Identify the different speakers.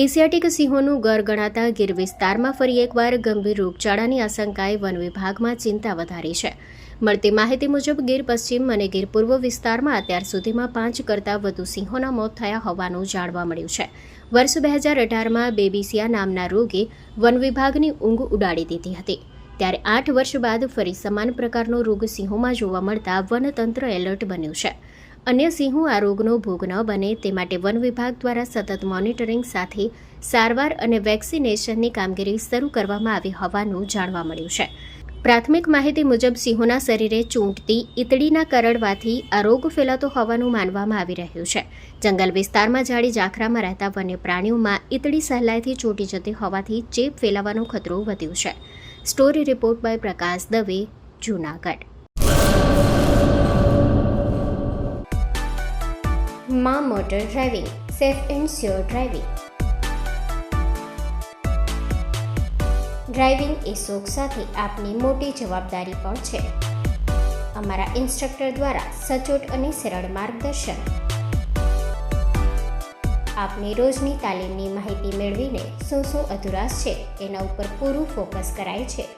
Speaker 1: Asiatic સિંહોનું ઘર ગણાતા ગીર વિસ્તારમાં ફરી એકવાર ગંભીર રોગચાળાની આશંકાએ વન વિભાગમાં ચિંતા વધારી છે. મળતી માહિતી મુજબ ગીર પશ્ચિમ અને ગીર પૂર્વ વિસ્તારમાં અત્યાર સુધીમાં 5 કરતાં વધુ સિંહોના મોત થયા હોવાનું જાણવા મળ્યું છે. વર્ષ 2018માં બેબીસિયા નામના રોગે વન વિભાગની ઊંઘ ઉડાડી દીધી હતી. ત્યારે 8 વર્ષ બાદ ફરી સમાન પ્રકારનો રોગ સિંહોમાં જોવા મળતા વનતંત્ર એલર્ટ બન્યું છે. અન્ય સિંહો આ રોગનો ભોગ ન બને તે માટે વન વિભાગ દ્વારા સતત મોનિટરિંગ સાથે સારવાર અને વેક્સિનેશનની કામગીરી શરૂ કરવામાં આવી હોવાનું જાણવા મળ્યું છે. પ્રાથમિક માહિતી મુજબ સિંહોના શરીરે ચૂંટતી ઈતળીના કરડવાથી આ રોગ ફેલાતો હોવાનું માનવામાં આવી રહ્યું છે. જંગલ વિસ્તારમાં ઝાડી ઝાખરામાં રહેતા વન્ય પ્રાણીઓમાં ઈતળી સહેલાઈથી ચોંટી જતી હોવાથી ચેપ ફેલાવાનો ખતરો વધ્યો છે. Story report by Prakash Dave, Junagadh. માં motor driving, safe and sure driving. Driving એ શોખ સાથે આપની મોટી જવાબદારી પણ છે. અમારા ઇન્સ્ટ્રક્ટર દ્વારા સચોટ અને સરળ માર્ગદર્શન. આપની રોજની તાલીમની માહિતી મેળવીને શું અધુરાશ છે એના ઉપર પૂરું ફોકસ કરાય છે.